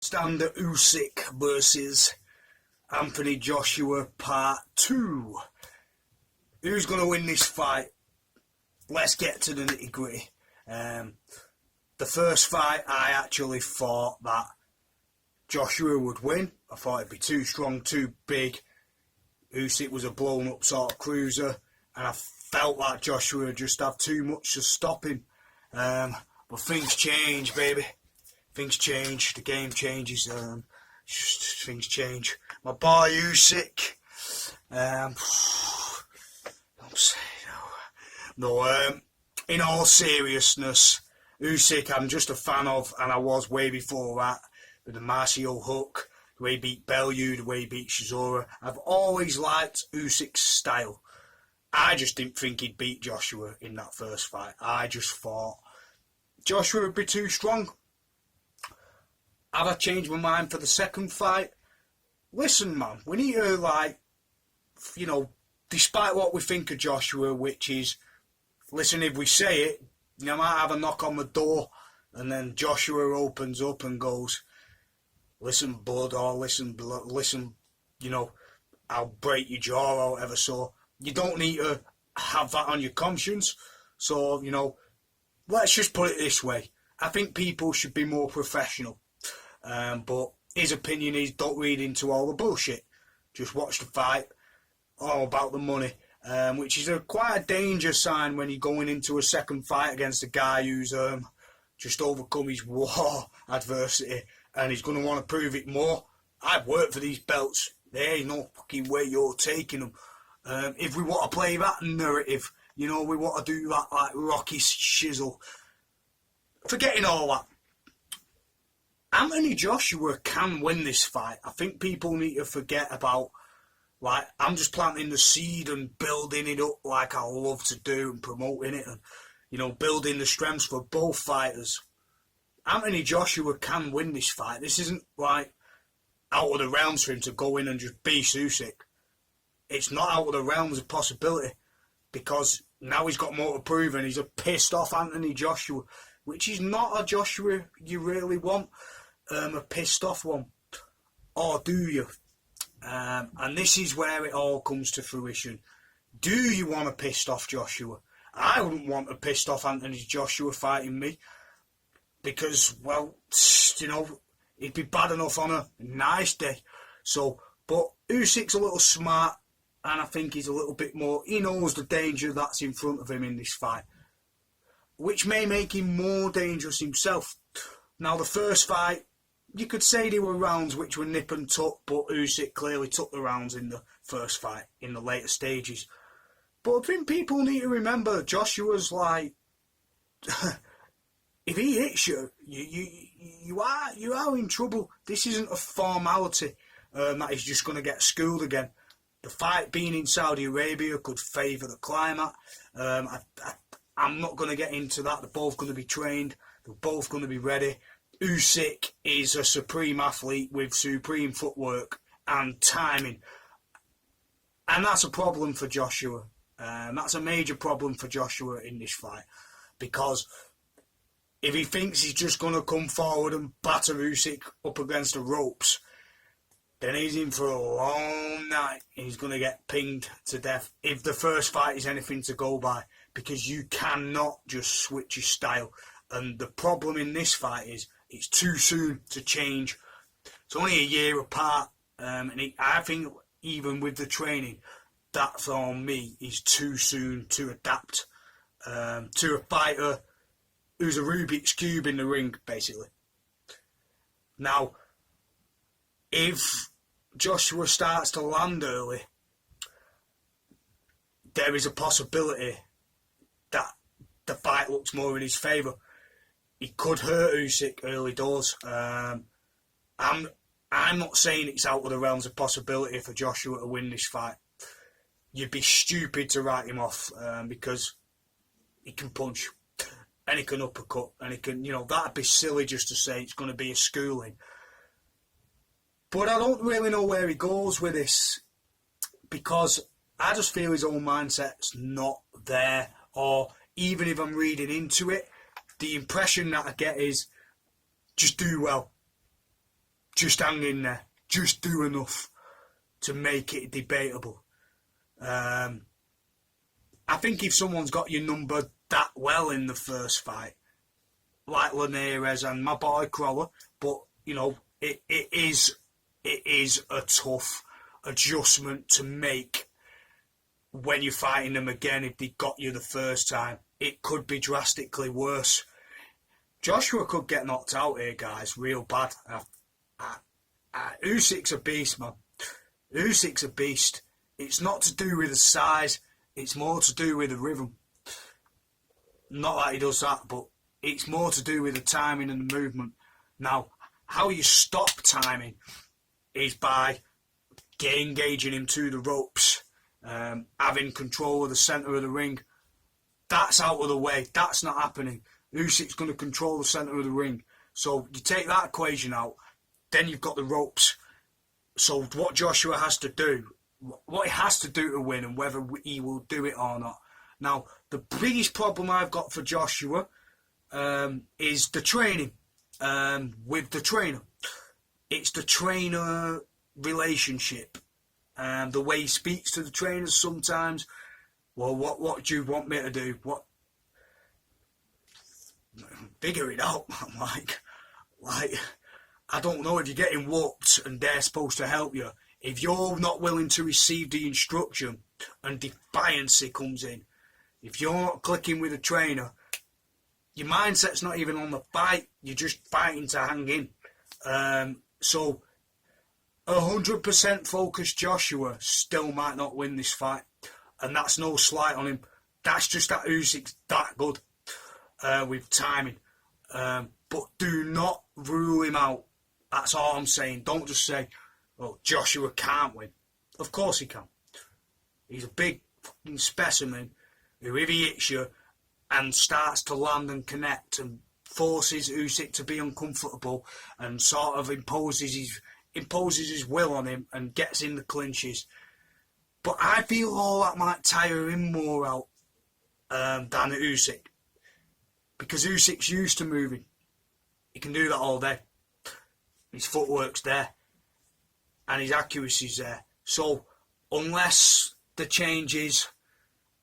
Olesandr Usyk versus Anthony Joshua Part 2. Who's going to win this fight? Let's get to the nitty gritty. The first fight, I actually thought that Joshua would win. I thought it'd be too strong, too big. Usyk was a blown up sort of cruiser, and I felt like Joshua would just have too much to stop him. But things change, baby. Things change. The game changes. Things change. My boy Usyk. In all seriousness, Usyk I'm just a fan of, and I was way before that, with the Martial hook, the way he beat Bellew, the way he beat Chisora. I've always liked Usyk's style. I just didn't think he'd beat Joshua in that first fight. I just thought Joshua would be too strong. Have I changed my mind for the second fight? Listen, man, we need to, despite what we think of Joshua, which is, listen, if we say it, you might have a knock on the door, and then Joshua opens up and goes, listen, bud, or listen, I'll break your jaw or whatever. So you don't need to have that on your conscience. So, let's just put it this way. I think people should be more professional. But his opinion is, don't read into all the bullshit. Just watch the fight. All about the money. Which is quite a danger sign when you're going into a second fight against a guy who's just overcome his war adversity, and he's going to want to prove it more. I've worked for these belts. There ain't no fucking way you're taking them. If we want to play that narrative, we want to do that like Rocky Shizzle. Forgetting all that, Anthony Joshua can win this fight. I think people need to forget about, I'm just planting the seed and building it up like I love to do, and promoting it, and, building the strengths for both fighters. Anthony Joshua can win this fight. This isn't, out of the realms for him to go in and just beat Usyk. It's not out of the realms of possibility, because now he's got more to prove, and he's a pissed off Anthony Joshua, which is not a Joshua you really want, a pissed off one. Or do you? And this is where it all comes to fruition. Do you want a pissed off Joshua? I wouldn't want a pissed off Anthony Joshua fighting me, because, it'd be bad enough on a nice day. But Usyk's a little smart, and I think he's a little bit more, he knows the danger that's in front of him in this fight, which may make him more dangerous himself. Now, the first fight, you could say there were rounds which were nip and tuck, but Usyk clearly took the rounds in the first fight, in the later stages. But I think people need to remember, Joshua's if he hits you, you are in trouble. This isn't a formality that he's just going to get schooled again. The fight being in Saudi Arabia could favour the climate. I'm not going to get into that. They're both going to be trained. They're both going to be ready. Usyk is a supreme athlete with supreme footwork and timing. And that's a problem for Joshua. That's a major problem for Joshua in this fight. Because if he thinks he's just going to come forward and batter Usyk up against the ropes, then he's in for a long night. He's going to get pinged to death if the first fight is anything to go by. Because you cannot just switch your style. And the problem in this fight is it's too soon to change. It's only a year apart. I think even with the training, that for me is too soon to adapt to a fighter who's a Rubik's Cube in the ring, basically. Now, if Joshua starts to land early, there is a possibility that the fight looks more in his favour. He could hurt Usyk early doors. I'm not saying it's out of the realms of possibility for Joshua to win this fight. You'd be stupid to write him off because he can punch and he can uppercut and he can, that'd be silly just to say it's going to be a schooling. But I don't really know where he goes with this, because I just feel his own mindset's not there, or even if I'm reading into it, the impression that I get is just do well. just hang in there. Just do enough to make it debatable. I think if someone's got your number that well in the first fight, like Linares and my boy Crawler, but you know, it is a tough adjustment to make when you're fighting them again. If they got you the first time, it could be drastically worse. Joshua could get knocked out here, guys, real bad. Usyk's a beast, man. Usyk's a beast. It's not to do with the size, it's more to do with the rhythm. Not that he does that, but it's more to do with the timing and the movement. Now, how you stop timing is by engaging him to the ropes, having control of the centre of the ring. That's out of the way. That's not happening. Usyk's going to control the centre of the ring. So you take that equation out, then you've got the ropes. So what Joshua has to do, what he has to do to win, and whether he will do it or not. Now, the biggest problem I've got for Joshua is the training with the trainer. It's the trainer relationship, the way he speaks to the trainers sometimes. Well, what do you want me to do? What? Figure it out. I'm like, I don't know. If you're getting whooped and they're supposed to help you, if you're not willing to receive the instruction and defiance comes in, if you're not clicking with a trainer, your mindset's not even on the fight. You're just fighting to hang in. So 100% focused Joshua still might not win this fight. And that's no slight on him. That's just that Usyk's that good with timing. But do not rule him out. That's all I'm saying. Don't just say, oh, Joshua can't win. Of course he can. He's a big fucking specimen who, if he hits you and starts to land and connect and forces Usyk to be uncomfortable and sort of imposes his will on him and gets in the clinches. But I feel all that might tire him more out than Usyk. Because Usyk's used to moving. He can do that all day. His footwork's there. And his accuracy's there. So, unless the changes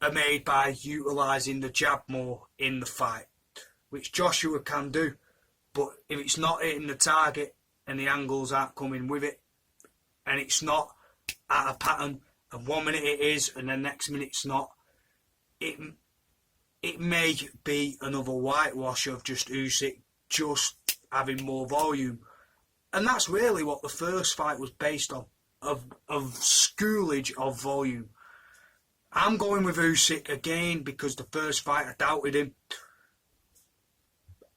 are made by utilising the jab more in the fight, which Joshua can do, but if it's not hitting the target and the angles aren't coming with it, and it's not at a pattern, and 1 minute it is and the next minute it's not, it may be another whitewash of just Usyk just having more volume. And that's really what the first fight was based on, of schoolage of volume. I'm going with Usyk again because the first fight I doubted him.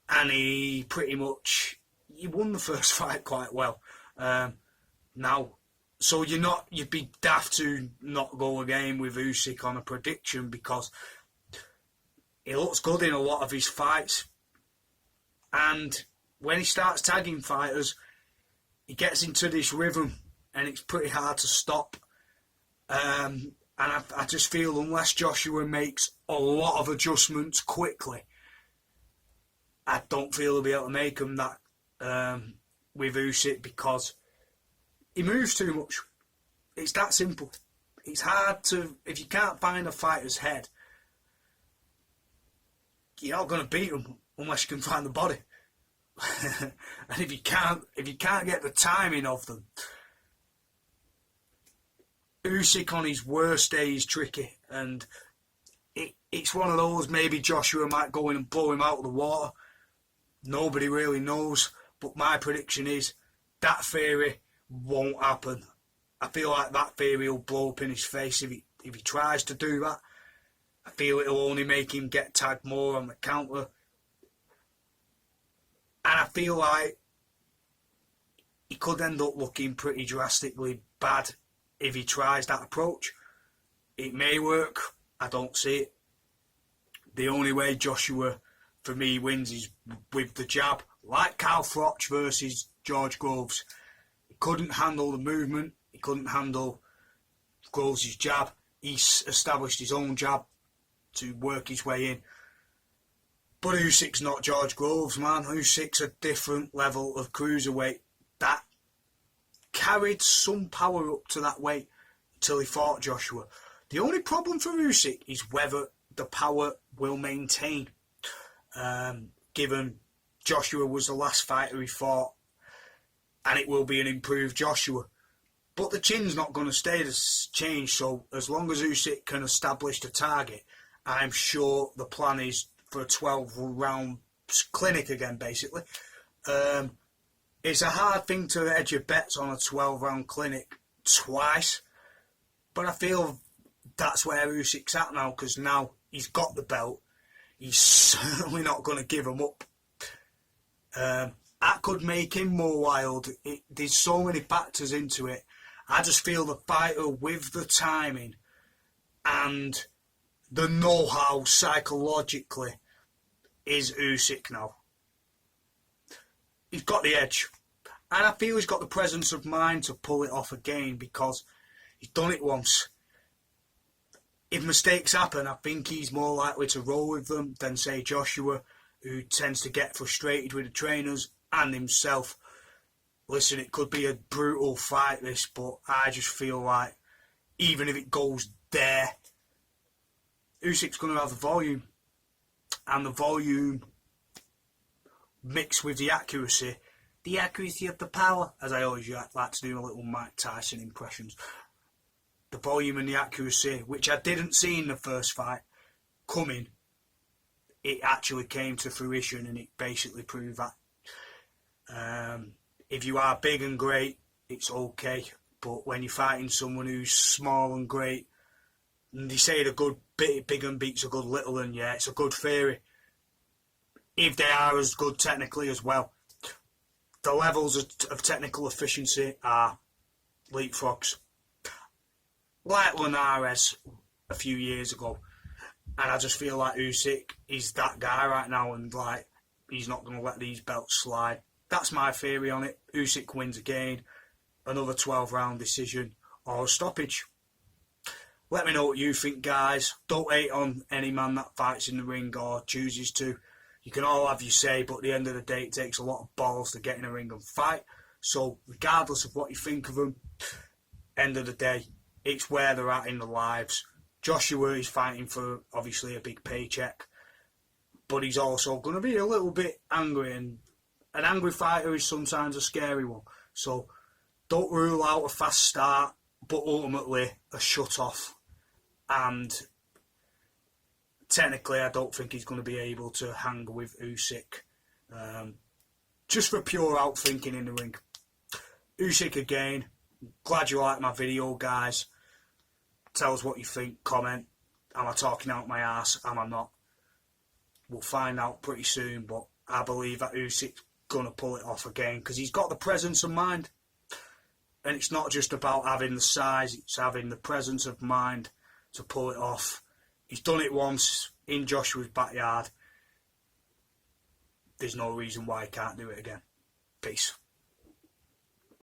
And he won the first fight quite well. Now, so you'd be daft to not go again with Usyk on a prediction because he looks good in a lot of his fights. And when he starts tagging fighters, he gets into this rhythm and it's pretty hard to stop. And I just feel unless Joshua makes a lot of adjustments quickly, I don't feel he'll be able to make them that with Usyk because he moves too much. It's that simple. It's hard to, if you can't find a fighter's head, you're not going to beat them unless you can find the body. And if you can't get the timing of them, Usyk on his worst day is tricky, and it's one of those, maybe Joshua might go in and blow him out of the water. Nobody really knows, but my prediction is that theory won't happen. I feel like that theory will blow up in his face if he tries to do that. I feel it'll only make him get tagged more on the counter. And I feel like he could end up looking pretty drastically bad if he tries that approach. It may work. I don't see it. The only way Joshua, for me, wins is with the jab. Like Kyle Froch versus George Groves. He couldn't handle the movement. He couldn't handle Groves' jab. He established his own jab to work his way in. But Usyk's not George Groves, man. Usyk's a different level of cruiserweight. That carried some power up to that weight until he fought Joshua. The only problem for Usyk is whether the power will maintain, given Joshua was the last fighter he fought, and it will be an improved Joshua. But the chin's not going to stay the change, so as long as Usyk can establish the target, I'm sure the plan is for a 12-round clinic again, basically. It's a hard thing to hedge your bets on a 12-round clinic twice, but I feel that's where Usyk's at now, because now he's got the belt. He's certainly not going to give him up. That could make him more wild. There's so many factors into it. I just feel the fighter with the timing and the know-how psychologically is Usyk now. He's got the edge. And I feel he's got the presence of mind to pull it off again, because he's done it once. If mistakes happen, I think he's more likely to roll with them than, say, Joshua, who tends to get frustrated with the trainers and himself. Listen, it could be a brutal fight, this, but I just feel like even if it goes there, Usyk's going to have the volume. And the volume mixed with the accuracy of the power, as I always like to do a little Mike Tyson impressions. The volume and the accuracy, which I didn't see in the first fight coming, it actually came to fruition, and it basically proved that. If you are big and great, it's okay, but when you're fighting someone who's small and great, and they say the good big and beats a good little, and yeah, it's a good theory. If they are as good technically as well, the levels of technical efficiency are leapfrogs. Like Linares a few years ago, and I just feel like Usyk is that guy right now, and like he's not going to let these belts slide. That's my theory on it. Usyk wins again, another 12-round decision or a stoppage. Let me know what you think, guys. Don't hate on any man that fights in the ring or chooses to. You can all have your say, but at the end of the day, it takes a lot of balls to get in a ring and fight. So regardless of what you think of them, end of the day, it's where they're at in their lives. Joshua is fighting for, obviously, a big paycheck, but he's also going to be a little bit angry, and an angry fighter is sometimes a scary one. So don't rule out a fast start, but ultimately a shut-off. And technically, I don't think he's going to be able to hang with Usyk. Just for pure outthinking in the ring. Usyk again. Glad you liked my video, guys. Tell us what you think. Comment. Am I talking out my arse? Am I not? We'll find out pretty soon, but I believe that Usyk's going to pull it off again, because he's got the presence of mind. And it's not just about having the size, it's having the presence of mind to pull it off. He's done it once in Joshua's backyard. There's no reason why he can't do it again. Peace.